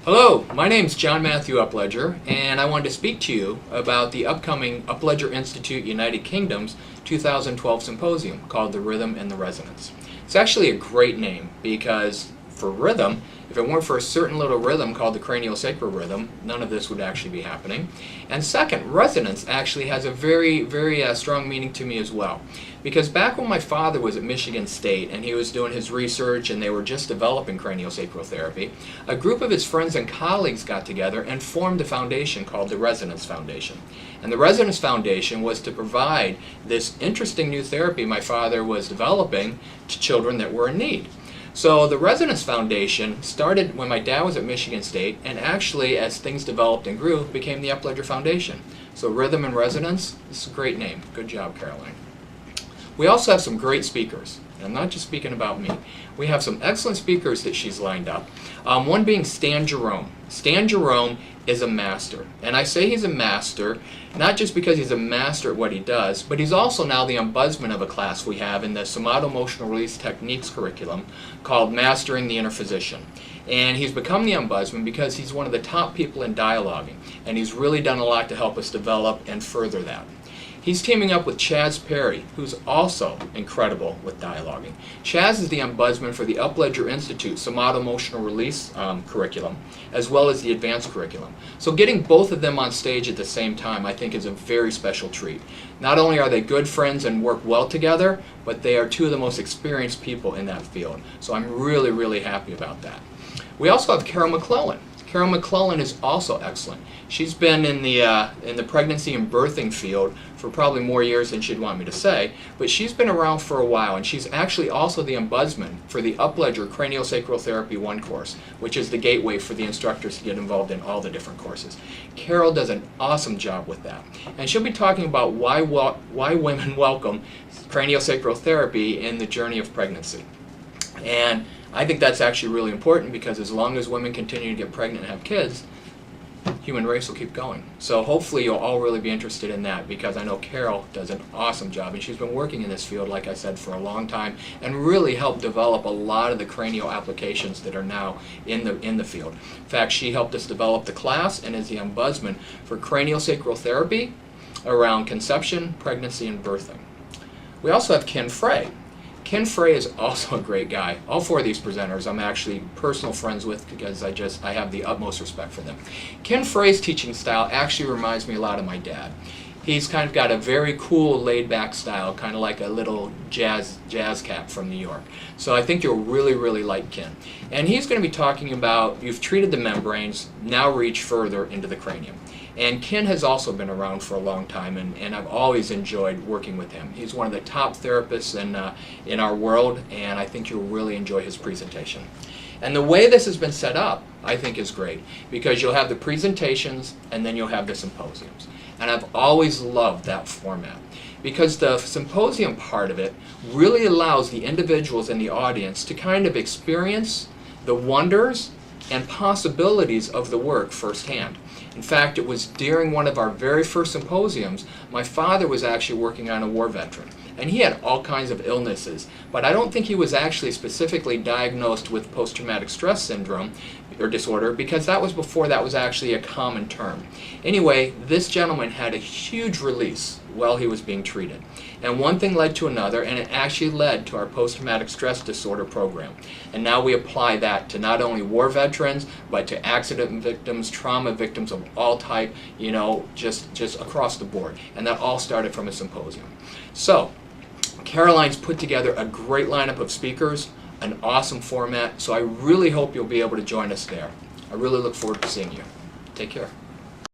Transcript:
Hello, my name is John Matthew Upledger, and I wanted to speak to you about the upcoming Upledger Institute United Kingdom's 2012 Symposium called The Rhythm and the Resonance. It's actually a great name because for rhythm, if it weren't for a certain little rhythm called the craniosacral rhythm, none of this would actually be happening. And second, resonance actually has a very strong meaning to me as well. Because back when my father was at Michigan State and he was doing his research and they were just developing craniosacral therapy, a group of his friends and colleagues got together and formed a foundation called the Resonance Foundation. And the Resonance Foundation was to provide this interesting new therapy my father was developing to children that were in need. So the Resonance Foundation started when my dad was at Michigan State, and actually as things developed and grew, became the Upledger Foundation. So Rhythm and Resonance, this is a great name. Good job, Caroline. We also have some great speakers. And I'm not just speaking about me. We have some excellent speakers that she's lined up. One being Stan Jerome. Stan Jerome is a master. And I say he's a master, not just because he's a master at what he does, but he's also now the ombudsman of a class we have in the Somato-Emotional Release Techniques curriculum called Mastering the Inner Physician. And he's become the ombudsman because he's one of the top people in dialoguing. And he's really done a lot to help us develop and further that. He's teaming up with Chaz Perry, who's also incredible with dialoguing. Chaz is the ombudsman for the Upledger Institute Somato-Emotional Release curriculum, as well as the advanced curriculum. So getting both of them on stage at the same time, I think, is a very special treat. Not only are they good friends and work well together, but they are two of the most experienced people in that field. So I'm really happy about that. We also have Carol McClellan. Carol McClellan is also excellent. She's been in the pregnancy and birthing field for probably more years than she'd want me to say, but she's been around for a while, and she's actually also the ombudsman for the Upledger Craniosacral Therapy 1 course, which is the gateway for the instructors to get involved in all the different courses. Carol does an awesome job with that, and she'll be talking about why women welcome craniosacral therapy in the journey of pregnancy. And I think that's actually really important because as long as women continue to get pregnant and have kids, human race will keep going. So hopefully you'll all really be interested in that because I know Carol does an awesome job and she's been working in this field, like I said, for a long time and really helped develop a lot of the cranial applications that are now in the field. In fact, she helped us develop the class and is the ombudsman for craniosacral therapy around conception, pregnancy, and birthing. We also have Ken Frey. Ken Frey is also a great guy. All four of these presenters I'm actually personal friends with because I have the utmost respect for them. Ken Frey's teaching style actually reminds me a lot of my dad. He's kind of got a very cool laid-back style, kind of like a little jazz cat from New York. So I think you'll really like Ken. And he's going to be talking about, you've treated the membranes, now reach further into the cranium. And Ken has also been around for a long time, and I've always enjoyed working with him. He's one of the top therapists in our world, and I think you'll really enjoy his presentation. And the way this has been set up, I think, is great, because you'll have the presentations, and then you'll have the symposiums. And I've always loved that format, because the symposium part of it really allows the individuals in the audience to kind of experience the wonders and possibilities of the work firsthand. In fact, it was during one of our very first symposiums, my father was actually working on a war veteran. And he had all kinds of illnesses, but I don't think he was actually specifically diagnosed with post-traumatic stress syndrome or disorder because that was before that was actually a common term. Anyway, this gentleman had a huge release while he was being treated. And one thing led to another, and it actually led to our post-traumatic stress disorder program. And now we apply that to not only war veterans, but to accident victims, trauma victims of all type, you know, just across the board. And that all started from a symposium. So, Caroline's put together a great lineup of speakers, an awesome format, so I really hope you'll be able to join us there. I really look forward to seeing you. Take care.